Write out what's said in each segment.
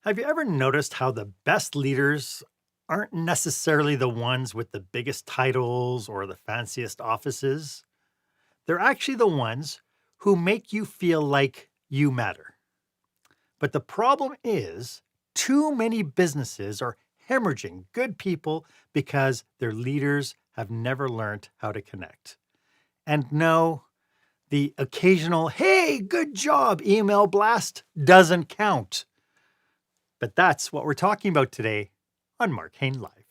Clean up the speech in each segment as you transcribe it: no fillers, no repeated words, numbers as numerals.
Have you ever noticed how the best leaders aren't necessarily the ones with the biggest titles or the fanciest offices? They're actually the ones who make you feel like you matter. But the problem is, too many businesses are hemorrhaging good people because their leaders have never learned how to connect. And no, the occasional, hey, good job email blast doesn't count. But that's what we're talking about today on Marc Haine Live.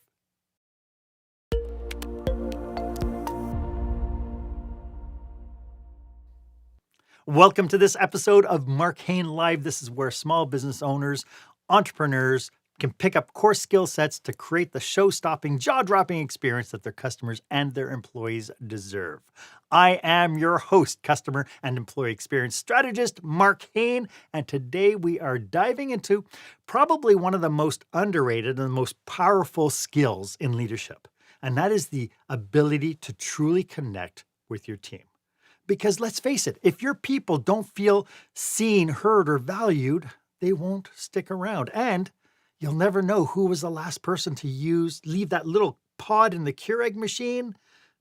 Welcome to this episode of Marc Haine Live. This is where small business owners, entrepreneurs can pick up core skill sets to create the show-stopping, jaw-dropping experience that their customers and their employees deserve. I am your host, customer and employee experience strategist, Marc Haine, and today we are diving into probably one of the most underrated and the most powerful skills in leadership, and that is the ability to truly connect with your team. Because let's face it, if your people don't feel seen, heard, or valued, they won't stick around. And you'll never know who was the last person to leave that little pod in the Keurig machine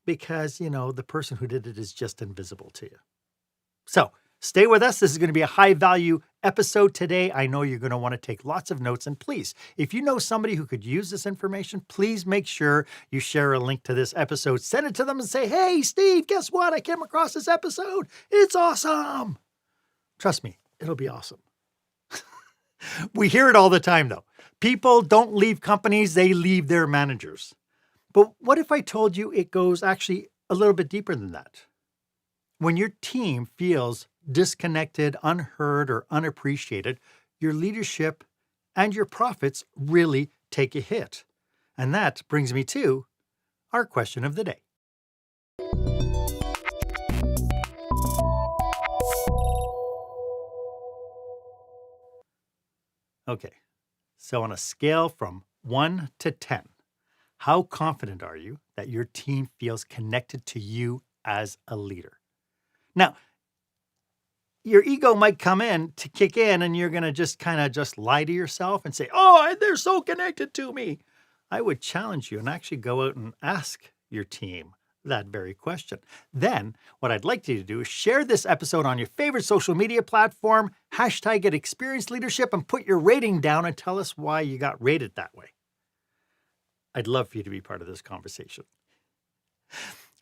because, the person who did it is just invisible to you. So stay with us. This is going to be a high value episode today. I know you're going to want to take lots of notes. And please, if you know somebody who could use this information, please make sure you share a link to this episode. Send it to them and say, hey, Steve, guess what? I came across this episode. It's awesome. Trust me, it'll be awesome. We hear it all the time, though. People don't leave companies, they leave their managers. But what if I told you it goes actually a little bit deeper than that? When your team feels disconnected, unheard, or unappreciated, your leadership and your profits really take a hit. And that brings me to our question of the day. Okay, so on a scale from 1 to 10, how confident are you that your team feels connected to you as a leader? Now, your ego might come in to kick in and you're going to just lie to yourself and say, oh, they're so connected to me. I would challenge you and actually go out and ask your team that very question. Then what I'd like you to do is share this episode on your favorite social media platform, hashtag it experience leadership, and put your rating down and tell us why you got rated that way. I'd love for you to be part of this conversation.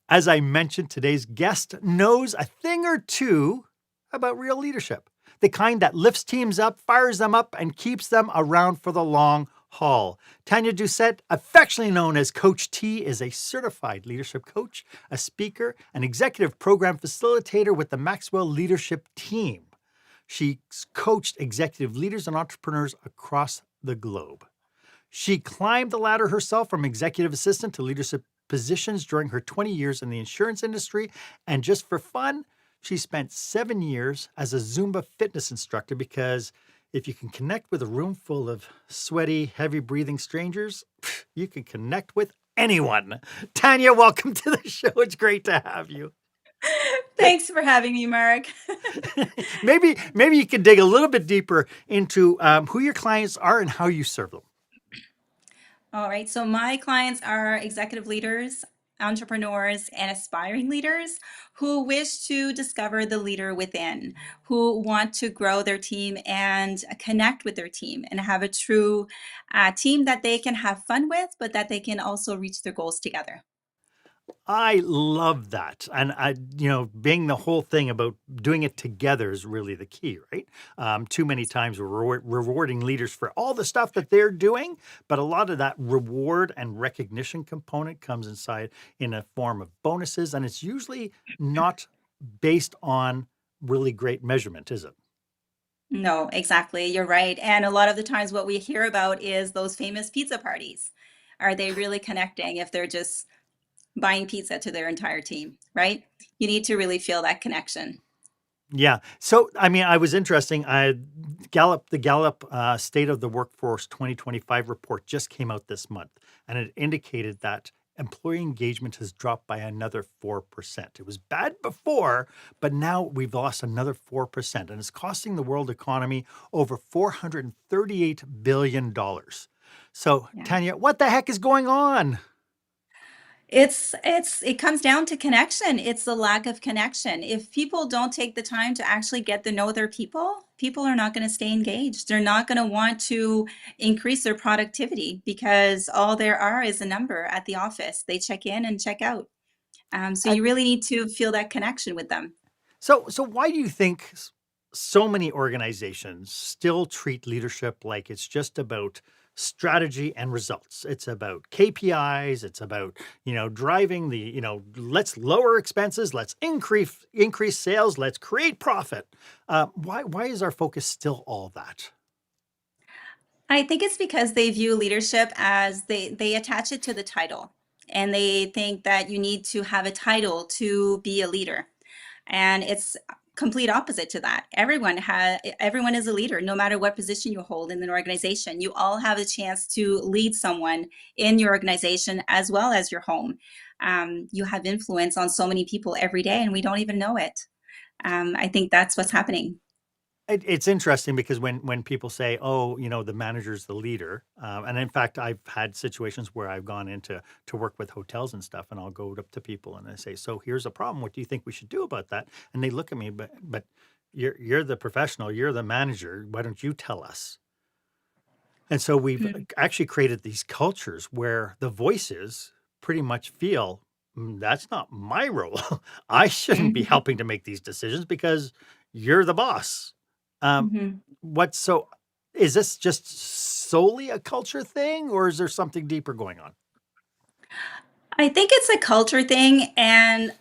As I mentioned, today's guest knows a thing or two about real leadership, the kind that lifts teams up, fires them up, and keeps them around for the long haul. Tanya Doucet, affectionately known as Coach T, is a certified leadership coach, a speaker, an executive program facilitator with the Maxwell leadership team. She's coached executive leaders and entrepreneurs across the globe. She climbed the ladder herself from executive assistant to leadership positions during her 20 years in the insurance industry. And just for fun, she spent 7 years as a Zumba fitness instructor because if you can connect with a room full of sweaty, heavy-breathing strangers, you can connect with anyone. Tanya, welcome to the show. It's great to have you. Thanks for having me, Marc. Maybe you can dig a little bit deeper into who your clients are and how you serve them. All right, so my clients are executive leaders, entrepreneurs, and aspiring leaders who wish to discover the leader within, who want to grow their team and connect with their team and have a true team that they can have fun with, but that they can also reach their goals together. I love that. And being the whole thing about doing it together is really the key, right? Too many times we're rewarding leaders for all the stuff that they're doing, but a lot of that reward and recognition component comes inside in a form of bonuses, and it's usually not based on really great measurement, is it? No, exactly. You're right. And a lot of the times what we hear about is those famous pizza parties. Are they really connecting if they're just buying pizza to their entire team, right? You need to really feel that connection. Yeah. So, I was interesting. The Gallup State of the Workforce 2025 report just came out this month, and it indicated that employee engagement has dropped by another 4%. It was bad before, but now we've lost another 4%, and it's costing the world economy over $438 billion. So, Yeah. Tanya, what the heck is going on? It comes down to connection. It's the lack of connection. If people don't take the time to actually get to know their people, people are not going to stay engaged. They're not going to want to increase their productivity because all there are is a number at the office. They check in and check out. So And you really need to feel that connection with them. so why do you think so many organizations still treat leadership like it's just about strategy and results? It's about KPIs. It's about, driving the, let's lower expenses, let's increase sales, let's create profit. Why is our focus still all that? I think it's because they view leadership as they attach it to the title, and they think that you need to have a title to be a leader. And it's complete opposite to that. Everyone is a leader, no matter what position you hold in an organization. You all have a chance to lead someone in your organization as well as your home. You have influence on so many people every day, and we don't even know it. I think that's what's happening. It's interesting because when people say, "Oh, the manager's the leader," and in fact, I've had situations where I've gone into to work with hotels and stuff, and I'll go up to people and I say, "So here's a problem. What do you think we should do about that?" And they look at me, but you're the professional, you're the manager. Why don't you tell us? And so we've Mhm. actually created these cultures where the voices pretty much feel, That's not my role. I shouldn't be Mhm. helping to make these decisions because you're the boss." Um, Mhm. what so is this just solely a culture thing, or is there something deeper going on? I think it's a culture thing. And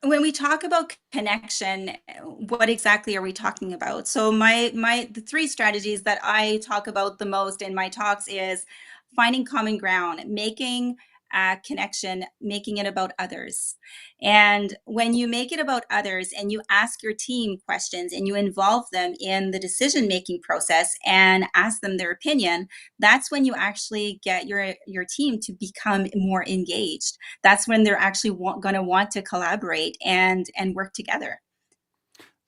when we talk about connection, what exactly are we talking about? So the three strategies that I talk about the most in my talks is finding common ground, making a connection, making it about others. And when you make it about others and you ask your team questions and you involve them in the decision making process and ask them their opinion, that's when you actually get your team to become more engaged. That's when they're actually going to want to collaborate and work together.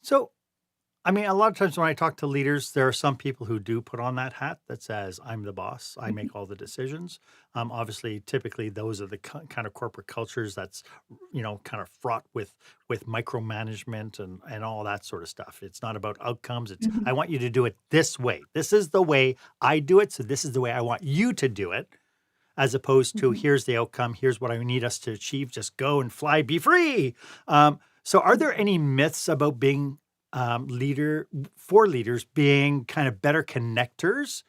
So, I mean, a lot of times when I talk to leaders, there are some people who do put on that hat that says, "I'm the boss. I Mhm, make all the decisions." Obviously, typically, those are the kind of corporate cultures that's, kind of fraught with micromanagement and all that sort of stuff. It's not about outcomes. It's, mhm, I want you to do it this way. This is the way I do it. So this is the way I want you to do it, as opposed to mhm, here's the outcome. Here's what I need us to achieve. Just go and fly, be free. So, are there mhm, any myths about being leader for leaders being kind of better connectors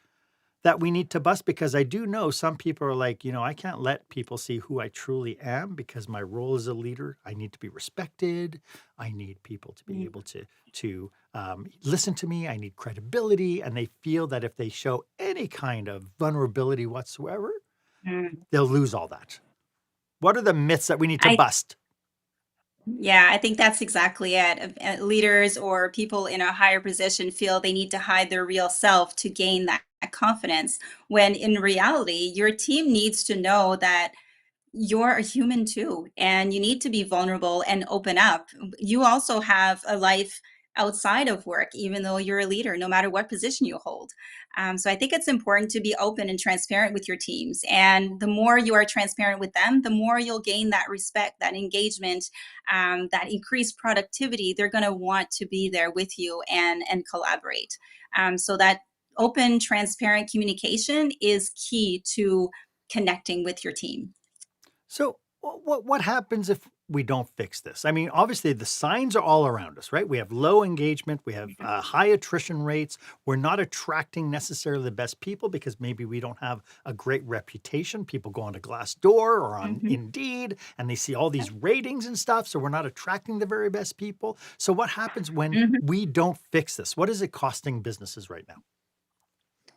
that we need to bust? Because I do know some people are like, I can't let people see who I truly am because my role as a leader, I need to be respected. I need people to be mhm, able to listen to me. I need credibility, and they feel that if they show any kind of vulnerability whatsoever, mhm. they'll lose all that. What are the myths that we need to I bust? Yeah, I think that's exactly it. Leaders or people in a higher position feel they need to hide their real self to gain that confidence, when in reality, your team needs to know that you're a human too, and you need to be vulnerable and open up. You also have a life outside of work, even though you're a leader, no matter what position you hold. So I think it's important to be open and transparent with your teams. And the more you are transparent with them, the more you'll gain that respect, that engagement, that increased productivity. They're going to want to be there with you and collaborate. So that open, transparent communication is key to connecting with your team. So, what happens if we don't fix this? I mean, obviously, the signs are all around us, right? We have low engagement, we have high attrition rates. We're not attracting necessarily the best people because maybe we don't have a great reputation. People go onto Glassdoor or on Mhm. Indeed, and they see all these ratings and stuff. So we're not attracting the very best people. So what happens when Mhm. we don't fix this? What is it costing businesses right now?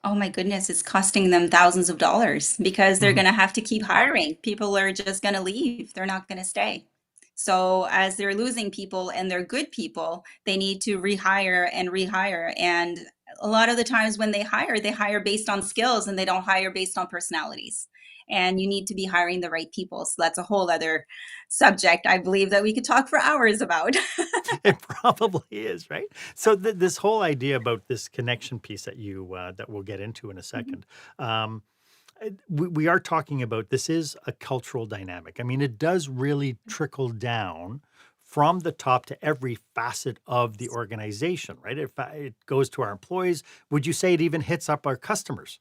Oh my goodness, it's costing them thousands of dollars because they're Mhm. going to have to keep hiring. People are just going to leave. They're not going to stay. So as they're losing people and they're good people, they need to rehire and rehire. And a lot of the times when they hire based on skills and they don't hire based on personalities. And you need to be hiring the right people. So that's a whole other subject I believe that we could talk for hours about. It probably is, right? So this whole idea about this connection piece that that we'll get into in a second, um, we are talking about this is a cultural dynamic. I mean, it does really trickle down from the top to every facet of the organization, right? It goes to our employees. Would you say it even hits up our customers?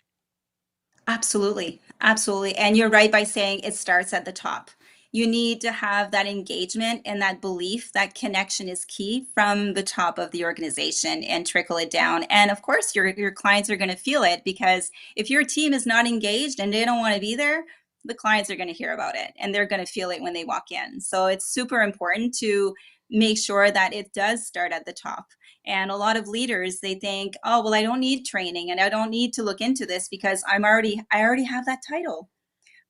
Absolutely. Absolutely. And you're right by saying it starts at the top. You need to have that engagement and that belief that connection is key from the top of the organization and trickle it down. And of course, your clients are going to feel it because if your team is not engaged and they don't want to be there, the clients are going to hear about it and they're going to feel it when they walk in. So it's super important to make sure that it does start at the top. And a lot of leaders, they think, oh, well, I don't need training and I don't need to look into this because I already have that title.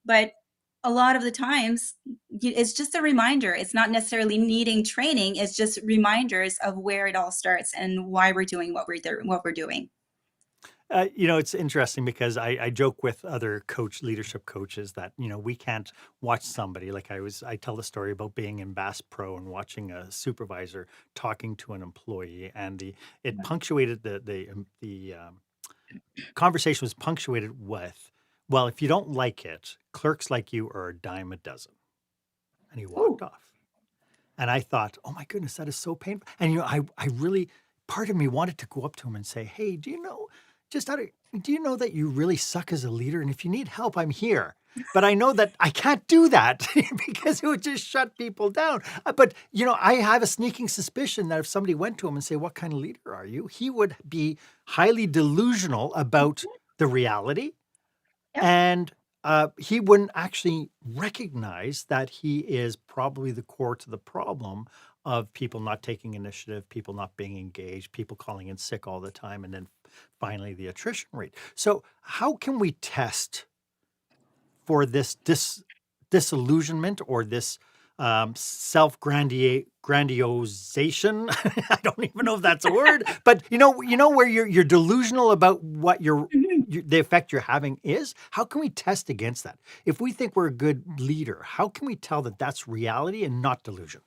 But a lot of the times, it's just a reminder. It's not necessarily needing training. It's just reminders of where it all starts and why we're doing what we're doing. It's interesting because I joke with other leadership coaches that, we can't watch somebody like I tell the story about being in Bass Pro and watching a supervisor talking to an employee and it punctuated the conversation was punctuated with, well, if you don't like it, clerks like you are a dime a dozen. And he walked Ooh. off. And I thought, oh my goodness, that is so painful. And I really, part of me wanted to go up to him and say, hey, do you know that you really suck as a leader? And if you need help, I'm here. But I know that I can't do that because it would just shut people down. But, I have a sneaking suspicion that if somebody went to him and say, what kind of leader are you? He would be highly delusional about the reality. Yep. And he wouldn't actually recognize that he is probably the core to the problem of people not taking initiative, people not being engaged, people calling in sick all the time, and then finally the attrition rate. So how can we test for this disillusionment or this grandiosation? I don't even know if that's a word, but where you're delusional about what the effect you're having is. How can we test against that? If we think we're a good leader, how can we tell that that's reality and not delusion?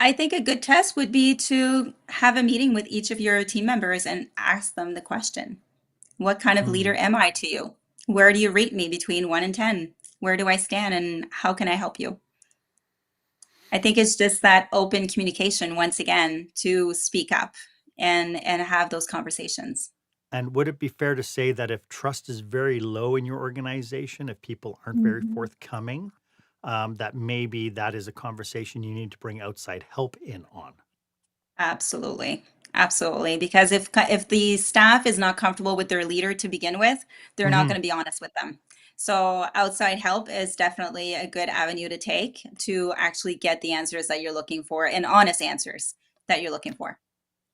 I think a good test would be to have a meeting with each of your team members and ask them the question. What kind of leader Mm. am I to you? Where do you rate me between 1 and 10? Where do I stand and how can I help you? I think it's just that open communication once again to speak up and have those conversations. And would it be fair to say that if trust is very low in your organization, if people aren't very Mhm. forthcoming, that maybe that is a conversation you need to bring outside help in on? Absolutely. Absolutely. Because if the staff is not comfortable with their leader to begin with, they're not Mhm. going to be honest with them. So outside help is definitely a good avenue to take to actually get the answers that you're looking for and honest answers that you're looking for.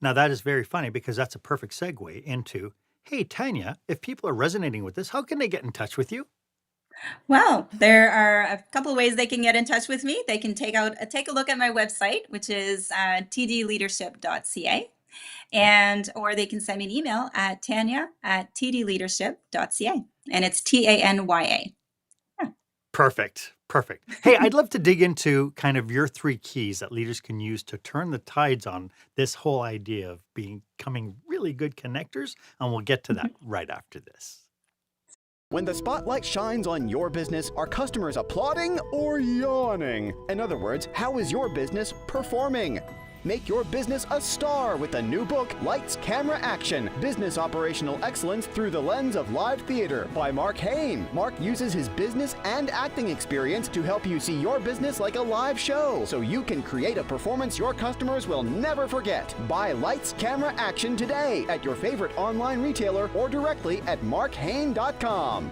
Now that is very funny because that's a perfect segue into, hey, Tanya, if people are resonating with this, how can they get in touch with you? Well, there are a couple of ways they can get in touch with me. They can take a look at my website, which is tdleadership.ca, and or they can send me an email at tanya@tdleadership.ca, and it's Tanya. Yeah. Perfect. Perfect. Hey, I'd love to dig into kind of your three keys that leaders can use to turn the tides on this whole idea of becoming really good connectors. And we'll get to that right after this. When the spotlight shines on your business, are customers applauding or yawning? In other words, how is your business performing? Make your business a star with the new book, Lights, Camera, Action, Business Operational Excellence Through the Lens of Live Theater by Marc Haine. Marc uses his business and acting experience to help you see your business like a live show so you can create a performance your customers will never forget. Buy Lights, Camera, Action today at your favorite online retailer or directly at marchaine.com.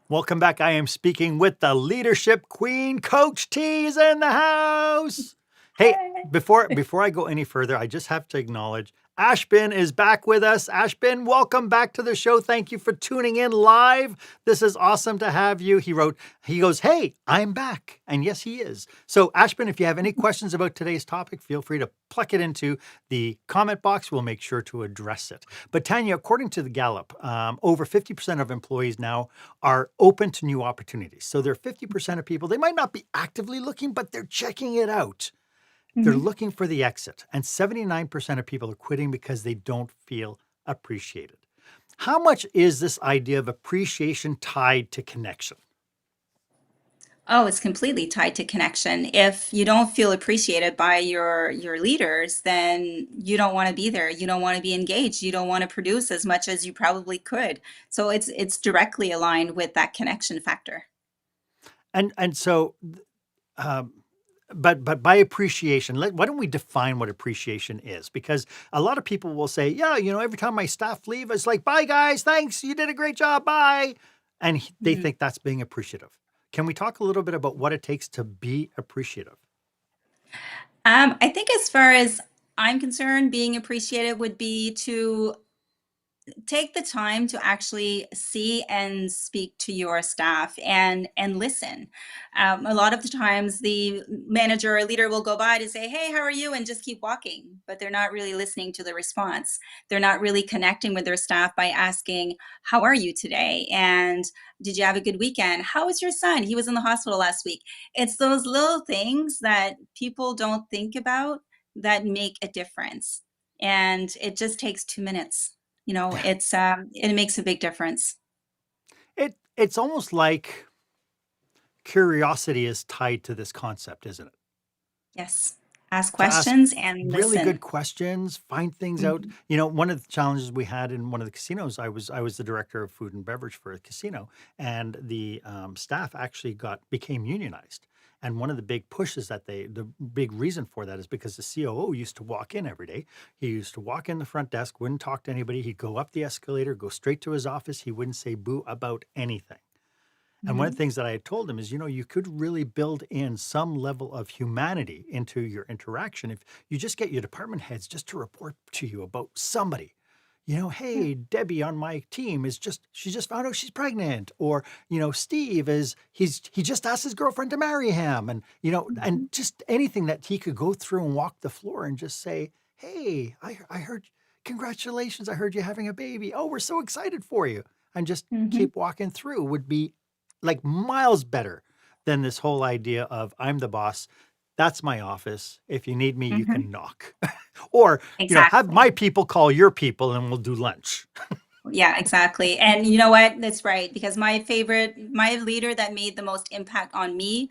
Welcome back. I am speaking with the leadership queen, Coach T is in the house. Hey, before I go any further, I just have to acknowledge Ashbin is back with us. Ashbin, welcome back to the show. Thank you for tuning in live. This is awesome to have you. He goes, hey, I'm back. And yes, he is. So Ashbin, if you have any questions about today's topic, feel free to pluck it into the comment box. We'll make sure to address it. But Tanya, according to the Gallup, over 50% of employees now are open to new opportunities. So there are 50% of people, they might not be actively looking, but they're checking it out. They're looking for the exit, and 79% of people are quitting because they don't feel appreciated. How much is this idea of appreciation tied to connection? Oh, it's completely tied to connection. If you don't feel appreciated by your leaders, then you don't want to be there. You don't want to be engaged. You don't want to produce as much as you probably could. So it's directly aligned with that connection factor. And so, but by appreciation, why don't we define what appreciation is? Because a lot of people will say, yeah, every time my staff leave, it's like, bye guys, thanks, you did a great job, bye. And they think that's being appreciative. Can we talk a little bit about what it takes to be appreciative? I think as far as I'm concerned, being appreciative would be to take the time to actually see and speak to your staff and listen. A lot of the times the manager or leader will go by to say, hey, how are you, and just keep walking, but they're not really listening to the response. They're not really connecting with their staff by asking, how are you today, and did you have a good weekend? How was your son? He was in the hospital last week. It's those little things that people don't think about that make a difference, and it just takes 2 minutes. It makes a big difference. It's almost like curiosity is tied to this concept, isn't it? Yes. Ask To ask questions and really good listen. questions, find things out. Mhm. One of the challenges we had in one of the casinos, I was the director of food and beverage for a casino, and the staff actually became unionized. And one of the big pushes the big reason for that is because the COO used to walk in every day. He used to walk in the front desk, wouldn't talk to anybody. He'd go up the escalator, go straight to his office. He wouldn't say boo about anything. And one of the Mhm. things that I had told him is, you could really build in some level of humanity into your interaction if you just get your department heads just to report to you about somebody. Yeah. Hey, Debbie on my team she just found out she's pregnant, or Steve he just asked his girlfriend to marry him, and and Mhm. just anything that he could go through and walk the floor and just say, hey, I heard, congratulations, I heard you're having a baby. Oh, we're so excited for you. And just Mhm. keep walking through would be like miles better than this whole idea of I'm the boss. That's my office. If you need me, you Mhm. can knock. Or, have Exactly. my people call your people and we'll do lunch. Yeah, exactly. And you know what? That's right. Because my leader that made the most impact on me,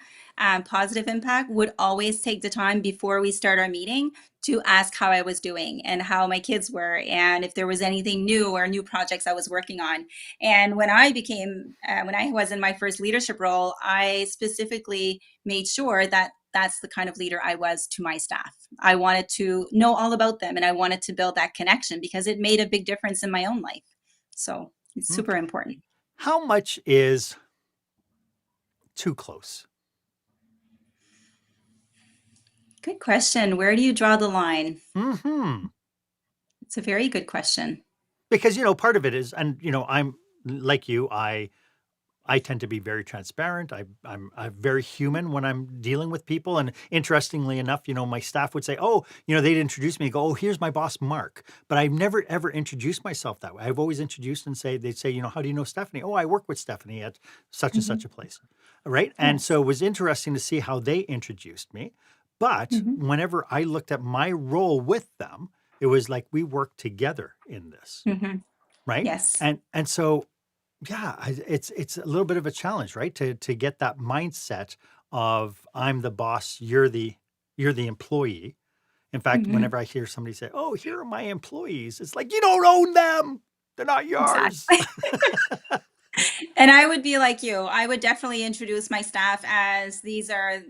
positive impact, would always take the time before we start our meeting to ask how I was doing and how my kids were, and if there was anything new or new projects I was working on. And when I was in my first leadership role, I specifically made sure that that's the kind of leader I was to my staff. I wanted to know all about them, and I wanted to build that connection because it made a big difference in my own life. So it's Mm. super important. How much is too close? Good question. Where do you draw the line? Hmm. It's a very good question. Because, part of it is, and, I'm like you, I tend to be very transparent. I'm very human when I'm dealing with people. And interestingly enough, my staff would say, oh, they'd introduce me and go, oh, here's my boss, Mark. But I've never, ever introduced myself that way. I've always introduced and they'd say, how do you know Stephanie? Oh, I work with Stephanie at such and such Hmm. a place. Right. And Yes. so it was interesting to see how they introduced me. But Hmm. whenever I looked at my role with them, it was like we worked together in this. Hmm. Right. Yes. And so yeah, it's a little bit of a challenge, right? To get that mindset of I'm the boss, you're the employee. In fact, Hmm. whenever I hear somebody say, "Oh, here are my employees," it's like you don't own them; they're not yours. Exactly. And I would be like you. I would definitely introduce my staff as these are,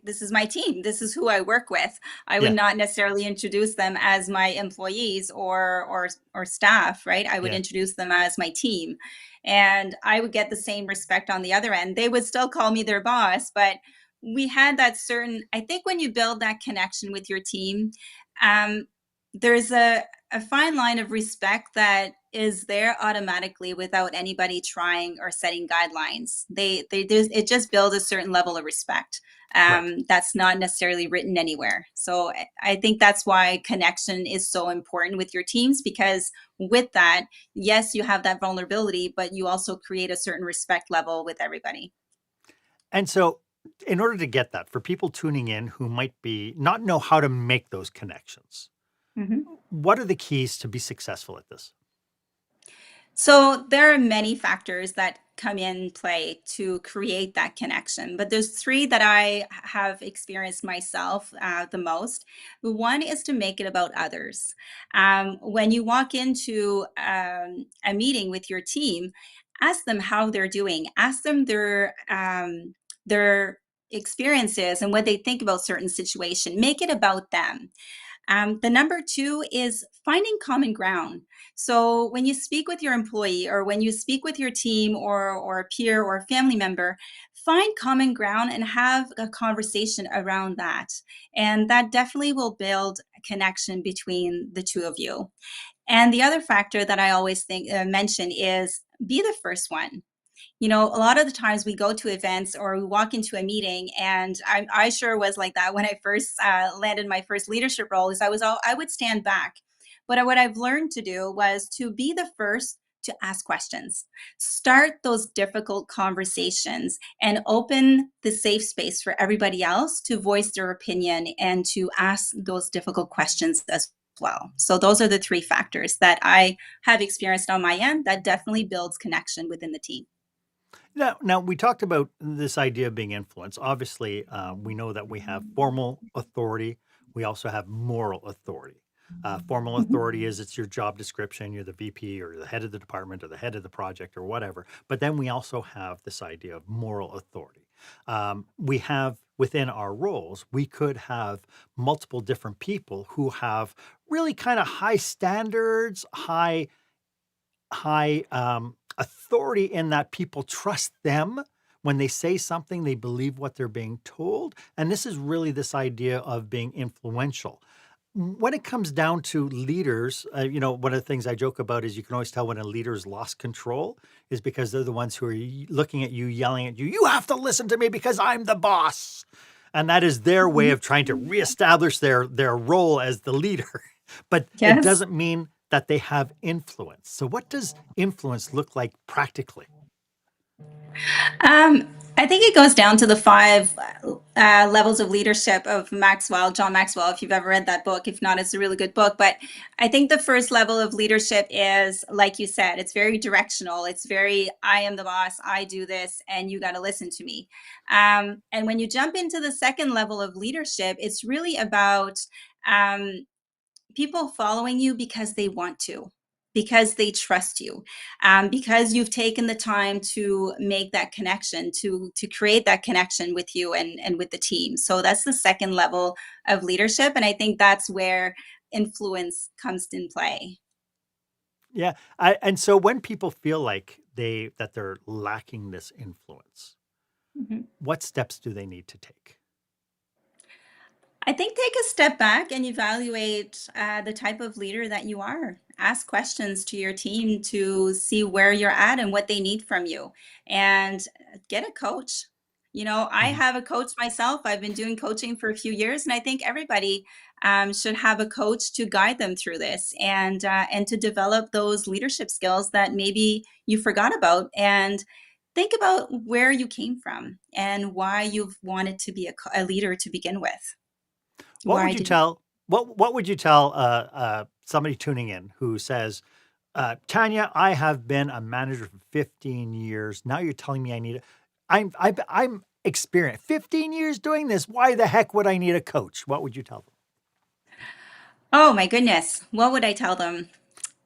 this is my team. This is who I work with. I would Yeah, not necessarily introduce them as my employees or staff, right? I would yeah. introduce them as my team. And I would get the same respect on the other end. They would still call me their boss, but we had that certain, I think when you build that connection with your team, um, there's a fine line of respect that is there automatically without anybody trying or setting guidelines. It just builds a certain level of respect Right. that's not necessarily written anywhere. So I think that's why connection is so important with your teams, because with that, yes, you have that vulnerability, but you also create a certain respect level with everybody. And so, in order to get that, for people tuning in who might be not know how to make those connections, Mhm. what are the keys to be successful at this? So there are many factors that come in play to create that connection, but there's three that I have experienced myself the most. One is to make it about others. When you walk into a meeting with your team, ask them how they're doing. Ask them their experiences and what they think about certain situation. Make it about them. The number two is finding common ground. So when you speak with your employee or when you speak with your team or a peer or a family member, find common ground and have a conversation around that. And that definitely will build a connection between the two of you. And the other factor that I always think mention is be the first one. You know, a lot of the times we go to events or we walk into a meeting, and I sure was like that when I first landed my first leadership role. Is I would stand back, but what I've learned to do was to be the first to ask questions, start those difficult conversations, and open the safe space for everybody else to voice their opinion and to ask those difficult questions as well. So those are the three factors that I have experienced on my end that definitely builds connection within the team. Now we talked about this idea of being influence. Obviously, we know that we have formal authority. We also have moral authority. Formal Mhm. authority is it's your job description. You're the VP or the head of the department or the head of the project or whatever. But then we also have this idea of moral authority. We have within our roles, we could have multiple different people who have really kind of high standards, high authority in that people trust them. When they say something, they believe what they're being told. And this is really this idea of being influential. When it comes down to leaders, one of the things I joke about is you can always tell when a leader's lost control is because they're the ones who are looking at you, yelling at you, you have to listen to me because I'm the boss. And that is their way Mhm. of trying to reestablish their role as the leader. But it Yes. doesn't mean that they have influence. So what does influence look like practically? I think it goes down to the five levels of leadership of Maxwell, John Maxwell, if you've ever read that book. If not, it's a really good book. But I think the first level of leadership is, like you said, it's very directional. It's very, I am the boss, I do this, and you got to listen to me. And when you jump into the second level of leadership, it's really about um, people following you because they want to, because they trust you, because you've taken the time to make that connection, to create that connection with you and with the team. So that's the second level of leadership, and I think that's where influence comes in play. Yeah. And so when people feel like they're lacking this influence, Mhm. what steps do they need to take? I think take a step back and evaluate the type of leader that you are. Ask questions to your team to see where you're at and what they need from you, and get a coach. You know, I Mhm. have a coach myself. I've been doing coaching for a few years, and I think everybody should have a coach to guide them through this and to develop those leadership skills that maybe you forgot about. And think about where you came from and why you've wanted to be a leader to begin with. What would Why you did you? tell what would you tell somebody tuning in who says, Tanya, I have been a manager for 15 years. Now you're telling me I need I'm experienced 15 years doing this. Why the heck would I need a coach? What would you tell them? Oh my goodness. What would I tell them?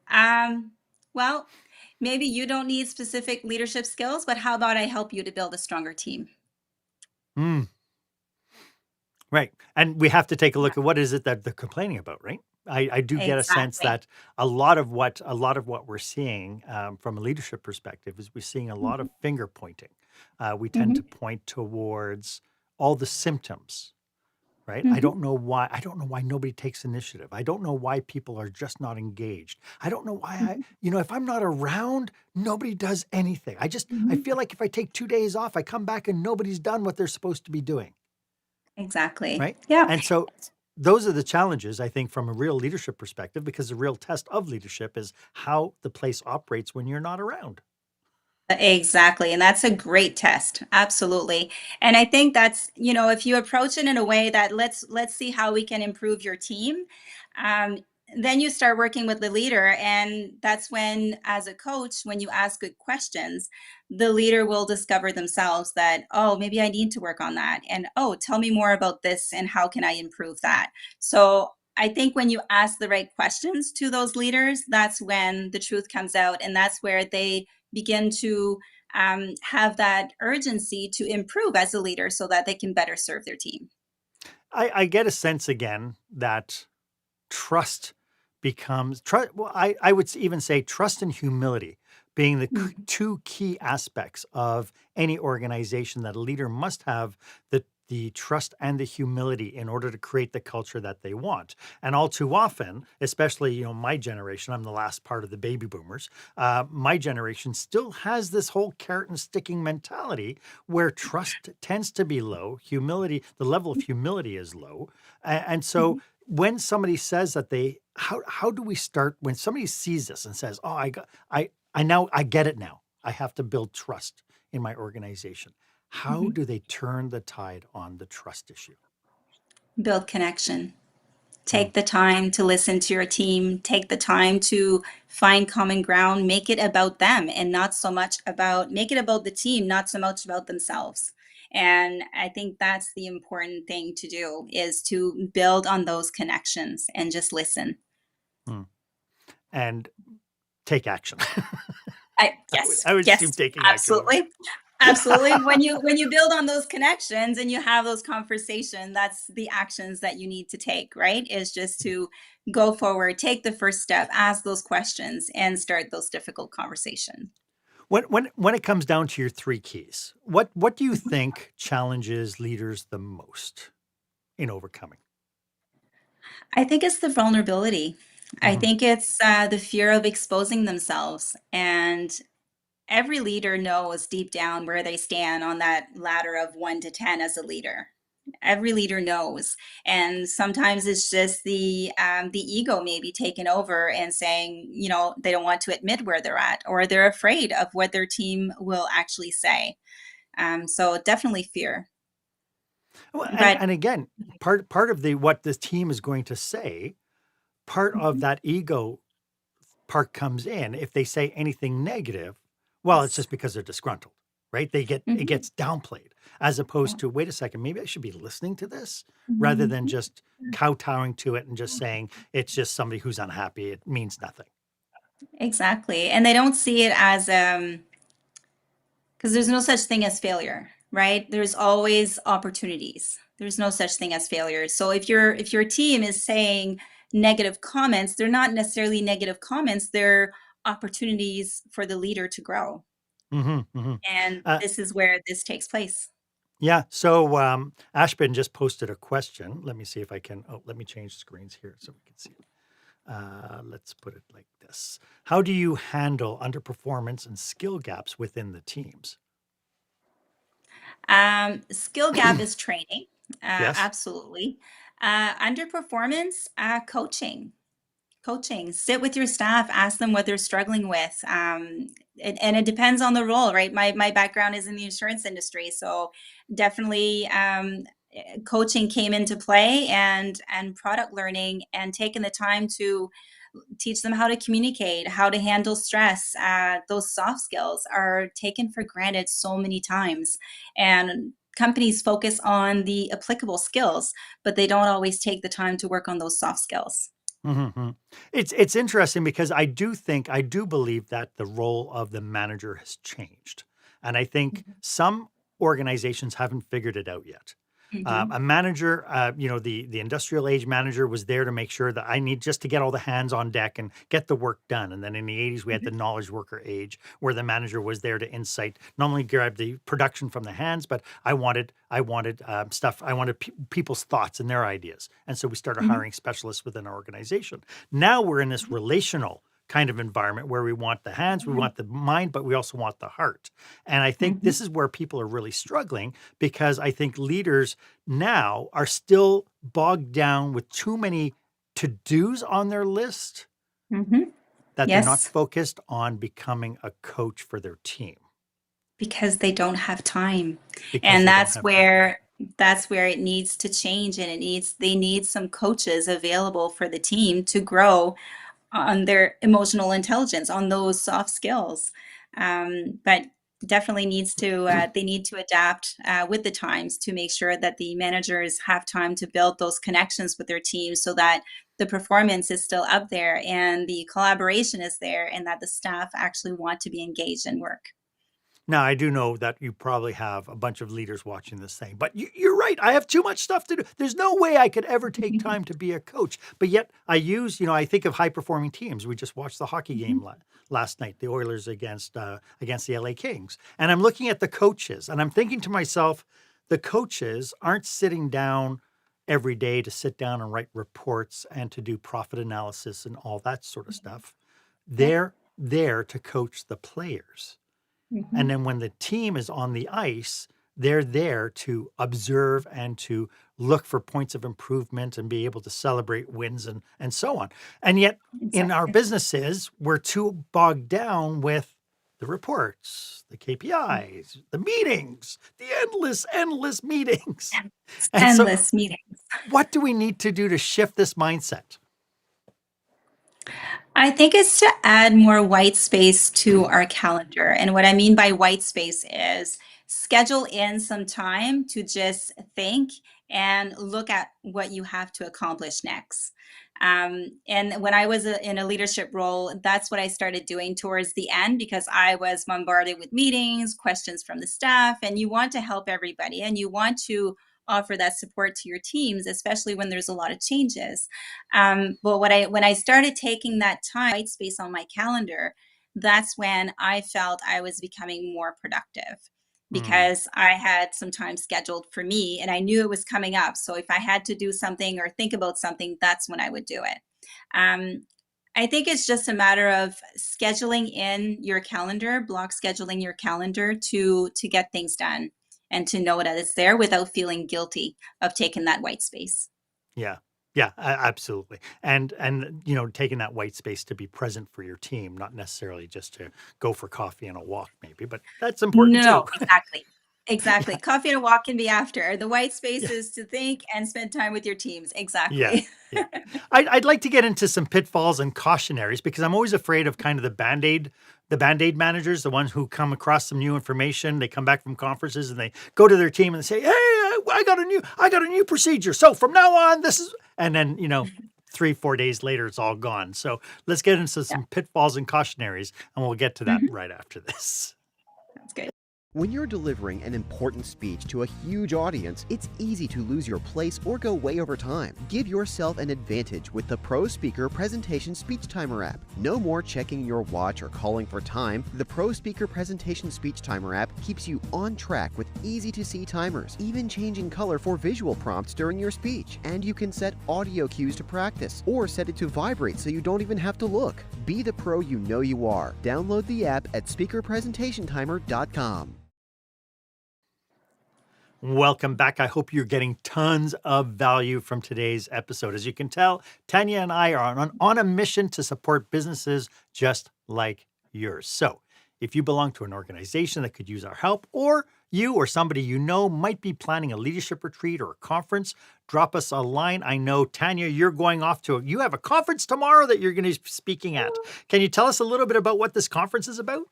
Um, well, maybe you don't need specific leadership skills, but how about I help you to build a stronger team? Mm, right. And we have to take a Yeah, look at what is it that they're complaining about, right? I do get a sense exactly. that a lot of what we're seeing from a leadership perspective is we're seeing a lot Mhm, of finger pointing. We tend to mhm, point towards all the symptoms right? I Mhm. don't know why. I don't know why nobody takes initiative. I don't know why people are just not engaged. I don't know why if I'm not around, nobody does anything. I Mhm. feel like if I take 2 days off, I come back and nobody's done what they're supposed to be doing, Exactly. right? Yeah. And so those are the challenges, I think, from a real leadership perspective, because the real test of leadership is how the place operates when you're not around. Exactly. And that's a great test. Absolutely. And I think that's, if you approach it in a way that let's see how we can improve your team, um, then you start working with the leader. And that's when, as a coach, when you ask good questions, the leader will discover themselves that, oh, maybe I need to work on that. And oh, tell me more about this and how can I improve that? So I think when you ask the right questions to those leaders, that's when the truth comes out. And that's where they begin to have that urgency to improve as a leader so that they can better serve their team. I get a sense again that trust becomes trust. Well, I would even say trust and humility being the Mhm. two key aspects of any organization, that a leader must have the trust and the humility in order to create the culture that they want. And all too often, especially my generation, I'm the last part of the baby boomers. My generation still has this whole carrot and sticking mentality where trust tends to be low, humility, the level of humility is low, and so Mhm. when somebody says that how do we start when somebody sees this and says, "Oh, I get it now. I have to build trust in my organization." How Mhm. do they turn the tide on the trust issue? Build connection. Mm, Take the time to listen to your team. Take the time to find common ground. Make it about them and not so much about, make it about the team, not so much about themselves. And I think that's the important thing to do is to build on those connections and just listen. mm. And take action. Yes, I would assume yes, taking action would absolutely. Absolutely. When you build on those connections and you have those conversations, that's the actions that you need to take, right? Is just to go forward, take the first step, ask those questions, and start those difficult conversations. when it comes down to your three keys, what do you think challenges leaders the most in overcoming? I think it's the vulnerability. I Mhm, think it's the fear of exposing themselves. And every leader knows deep down where they stand on that ladder of 1 to 10 as a leader. Every leader knows, and sometimes it's just the ego maybe taking over and saying, they don't want to admit where they're at, or they're afraid of what their team will actually say. So definitely fear, Well, and but and again, part of the what this team is going to say, part of Mhm. that ego part comes in. If they say anything negative, well, it's Yes. just because they're disgruntled, right? It Mhm. gets downplayed, as opposed Yeah. to, wait a second, maybe I should be listening to this rather than Mhm. just kowtowing to it and just saying it's just somebody who's unhappy. It means nothing. Exactly, and they don't see it as because there's no such thing as failure, right? There's always opportunities. There's no such thing as failure. So if your team is saying negative comments, they're not necessarily negative comments, they're opportunities for the leader to grow. Hmm, hmm. And this is where this takes place. Yeah. So Ashbin just posted a question. Let me see if I can. Oh, let me change screens here so we can see it. Let's put it like this. How do you handle underperformance and skill gaps within the teams? Skill gap is training, Yes. absolutely. Underperformance, coaching. Sit with your staff, ask them what they're struggling with. And it depends on the role, right? My background is in the insurance industry, so definitely coaching came into play, and product learning, and taking the time to teach them how to communicate, how to handle stress. Those soft skills are taken for granted so many times, and companies focus on the applicable skills, but they don't always take the time to work on those soft skills. Mhm. It's interesting because I do believe that the role of the manager has changed, and I think some organizations haven't figured it out yet. Mhm. A manager, the industrial age manager was there to make sure that I need just to get all the hands on deck and get the work done. And then in the 80s, we had the Mhm. knowledge worker age, where the manager was there to insight, not only grab the production from the hands, but I wanted people's thoughts and their ideas. And so we started Mhm. hiring specialists within our organization. Now we're in this relational kind of environment where we want the hands, we Mhm. want the mind, but we also want the heart. And I think Mhm. this is where people are really struggling, because I think leaders now are still bogged down with too many to-dos on their list, Mhm. that they're not Yes, focused on becoming a coach for their team because they don't have time. because And they don't have time. that's where it needs to change, and they need some coaches available for the team to grow on their emotional intelligence, on those soft skills. But definitely needs to they need to adapt with the times to make sure that the managers have time to build those connections with their teams, so that the performance is still up there and the collaboration is there, and that the staff actually want to be engaged in work. Now, I do know that you probably have a bunch of leaders watching this thing, but you're right. I have too much stuff to do. There's no way I could ever take time to be a coach. But yet, I think of high performing teams. We just watched the hockey game last night, the Oilers against the LA Kings, and I'm looking at the coaches, and I'm thinking to myself, the coaches aren't sitting down every day to sit down and write reports and to do profit analysis and all that sort of stuff. Yep. They're there to coach the players. And Mhm. then when the team is on the ice, they're there to observe and to look for points of improvement and be able to celebrate wins and so on. And yet in our Exactly. businesses, we're too bogged down with the reports, the KPIs, the meetings, the endless meetings. And so Endless meetings. what do we need to do to shift this mindset? I think it's to add more white space to our calendar. And what I mean by white space is schedule in some time to just think and look at what you have to accomplish next. And when I was in a leadership role, that's what I started doing towards the end, because I was bombarded with meetings, questions from the staff, and you want to help everybody and you want to offer that support to your teams, especially when there's a lot of changes. But when I started taking that time, white space on my calendar, that's when I felt I was becoming more productive, Hmm. because I had some time scheduled for me and I knew it was coming up. So if I had to do something or think about something, that's when I would do it. Um, I think it's just a matter of scheduling in your calendar, block scheduling your calendar to get things done and to know that it's there without feeling guilty of taking that white space. Yeah. Yeah, absolutely. And taking that white space to be present for your team, not necessarily just to go for coffee and a walk maybe, but that's important too. No, exactly. Exactly. Yeah. Coffee and a walk can be after. The white Yeah. space is to think and spend time with your teams. Yeah. Exactly. Yeah. I'd like to get into some pitfalls and cautionaries, because I'm always afraid of kind of the Band-Aid managers, the ones who come across some new information. They come back from conferences and they go to their team and they say, "Hey, I got a new procedure. So from now on, this is," and then, 3, 4 days later, it's all gone. So let's get into Yeah. some pitfalls and cautionaries, and we'll get to that Mhm. right after this. That's good. When you're delivering an important speech to a huge audience, it's easy to lose your place or go way over time. Give yourself an advantage with the Pro Speaker Presentation Speech Timer app. No more checking your watch or calling for time. The Pro Speaker Presentation Speech Timer app keeps you on track with easy-to-see timers, even changing color for visual prompts during your speech. And you can set audio cues to practice, or set it to vibrate so you don't even have to look. Be the pro you know you are. Download the app at speakerpresentationtimer.com. Welcome back. I hope you're getting tons of value from today's episode. As you can tell, Tanya and I are on a mission to support businesses just like yours. So if you belong to an organization that could use our help, or you or somebody you know might be planning a leadership retreat or a conference, drop us a line. I know, Tanya, you have a conference tomorrow that you're going to be speaking at. Can you tell us a little bit about what this conference is about?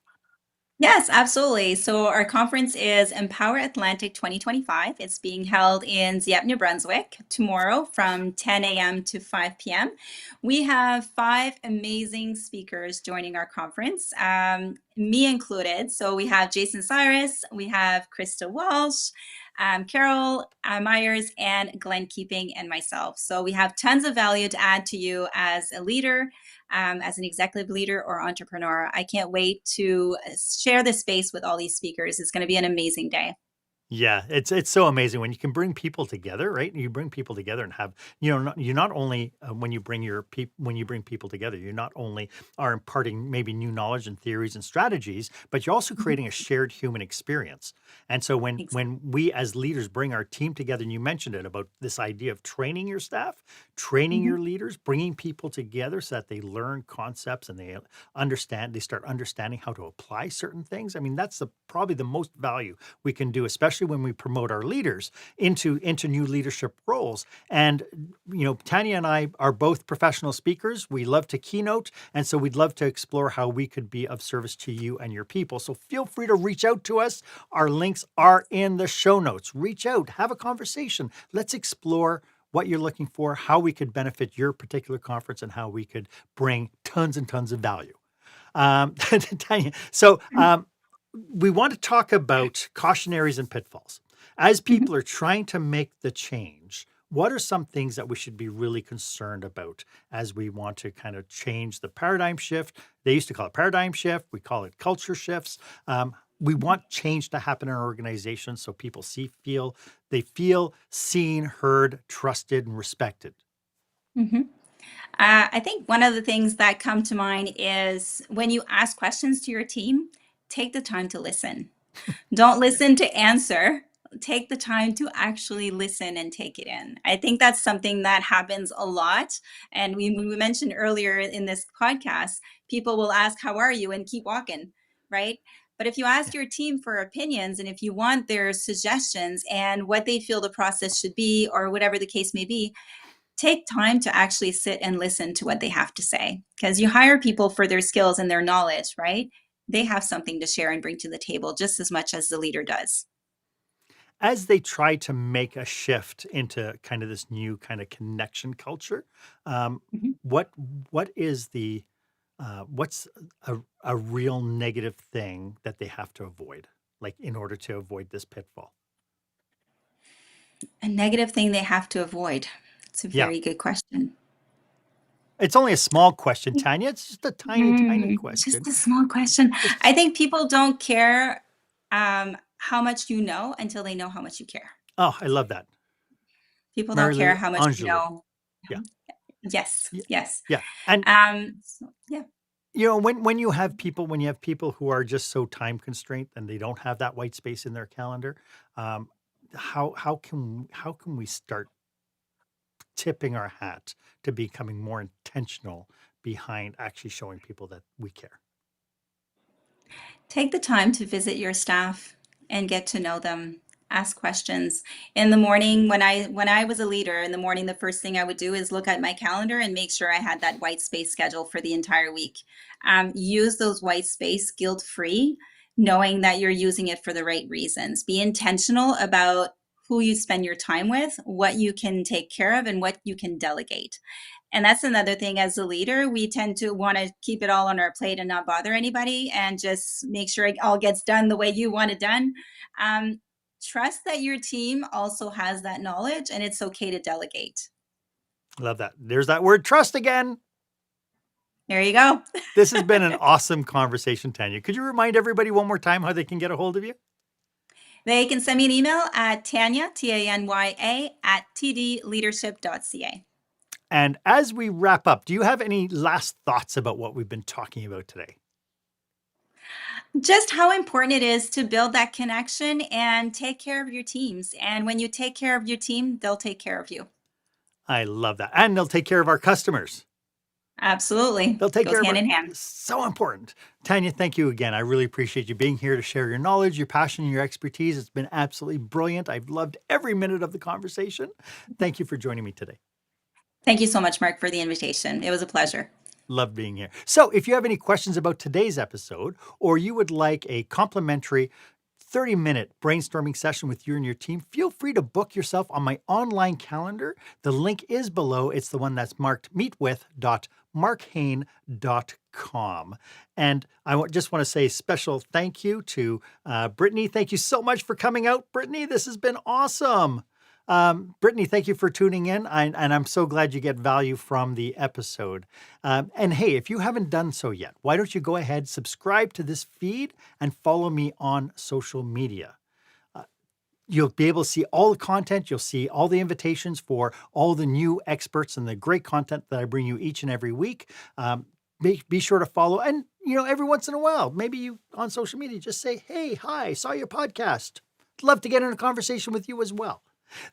Yes, absolutely. So our conference is Empower Atlantic 2025. It's being held in Dieppe, New Brunswick tomorrow from 10 a.m. to 5 p.m. We have 5 amazing speakers joining our conference, me included. So we have Jason Cyrus, we have Krista Walsh, Carol Myers, and Glenn Keeping, and myself. So we have tons of value to add to you as a leader, as an executive leader or entrepreneur. I can't wait to share this space with all these speakers. It's going to be an amazing day. Yeah, it's so amazing when you can bring people together, right? You bring people together and have, you not only when you bring when you bring people together, you not only are imparting maybe new knowledge and theories and strategies, but you're also Mhm. creating a shared human experience. And so when we as leaders bring our team together, and you mentioned it about this idea of training your staff, training Mhm. your leaders, bringing people together so that they learn concepts and they start understanding how to apply certain things. I mean, that's probably the most value we can do, especially when we promote our leaders into new leadership roles. And Tanya and I are both professional speakers. We love to keynote, and so we'd love to explore how we could be of service to you and your people. So feel free to reach out to us. Our links are in the show notes. Reach out, have a conversation. Let's explore what you're looking for, how we could benefit your particular conference, and how we could bring tons and tons of value. Tanya, so we want to talk about cautionaries and pitfalls. As Mhm. people are trying to make the change, what are some things that we should be really concerned about as we want to kind of change the paradigm shift? They used to call it paradigm shift. We call it culture shifts. We want change to happen in our organization so people they feel seen, heard, trusted, and respected. Mhm. I think one of the things that come to mind is when you ask questions to your team, take the time to listen. Don't listen to answer. Take the time to actually listen and take it in. I think that's something that happens a lot. And we mentioned earlier in this podcast, people will ask, "How are you?" and keep walking, right? But if you ask your team for opinions and if you want their suggestions and what they feel the process should be, or whatever the case may be, take time to actually sit and listen to what they have to say. Because you hire people for their skills and their knowledge, right? They have something to share and bring to the table just as much as the leader does. As they try to make a shift into kind of this new kind of connection culture, um, Mhm. what what is the what's a real negative thing that they have to avoid, like in order to avoid this pitfall? A negative thing they have to avoid. It's a Yeah, very good question. it's only a small question, Tanya. It's just a tiny, tiny Just question. a small question. Just I think people don't care how much you know until they know how much you care. oh, I love that, People don't Mary care Lou how much you Angelou. know. Yeah, Yes, yeah, yes. yeah, and Yeah. when you have people who are just so time constrained and they don't have that white space in their calendar, um, how can we start tipping our hat to becoming more intentional behind actually showing people that we care? Take the time to visit your staff and get to know them. Ask questions. In the morning, when I was a leader, in the morning, the first thing I would do is look at my calendar and make sure I had that white space schedule for the entire week. Use those white space guilt free, knowing that you're using it for the right reasons. Be intentional about who you spend your time with, what you can take care of, and what you can delegate. And that's another thing as a leader, we tend to want to keep it all on our plate and not bother anybody and just make sure it all gets done the way you want it done. Um, Trust that your team also has that knowledge and it's okay to delegate. Love that. There's that word trust again. There you go. This has been an awesome conversation, Tanya. Could you remind everybody one more time how they can get a hold of you? They can send me an email at Tanya, Tanya, at tdleadership.ca. And as we wrap up, do you have any last thoughts about what we've been talking about today? Just how important it is to build that connection and take care of your teams. And when you take care of your team, they'll take care of you. I love that. And they'll take care of our customers. Absolutely. They'll take Goes care of hand our in hand. so important. Tanya, thank you again. I really appreciate you being here to share your knowledge, your passion, and your expertise. It's been absolutely brilliant. I've loved every minute of the conversation. Thank you for joining me today. Thank you so much, Mark, for the invitation. It was a pleasure. Love being here. So, if you have any questions about today's episode, or you would like a complimentary 30-minute brainstorming session with you and your team, feel free to book yourself on my online calendar. The link is below. It's the one that's marked meetwith.bookme. marchaine.com. And I just want to say special thank you to Brittany. Thank you so much for coming out, Brittany. This has been awesome. Brittany, thank you for tuning in. And I'm so glad you get value from the episode. And hey, if you haven't done so yet, why don't you go ahead, subscribe to this feed and follow me on social media. You'll be able to see all the content. You'll see all the invitations for all the new experts and the great content that I bring you each and every week. Be sure to follow. And, every once in a while, maybe you on social media, just say, hey, hi, saw your podcast. I'd love to get in a conversation with you as well.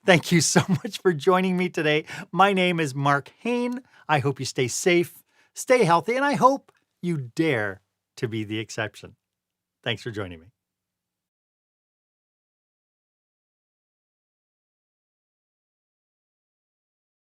Thank you so much for joining me today. My name is Marc Haine. I hope you stay safe, stay healthy, and I hope you dare to be the exception. Thanks for joining me.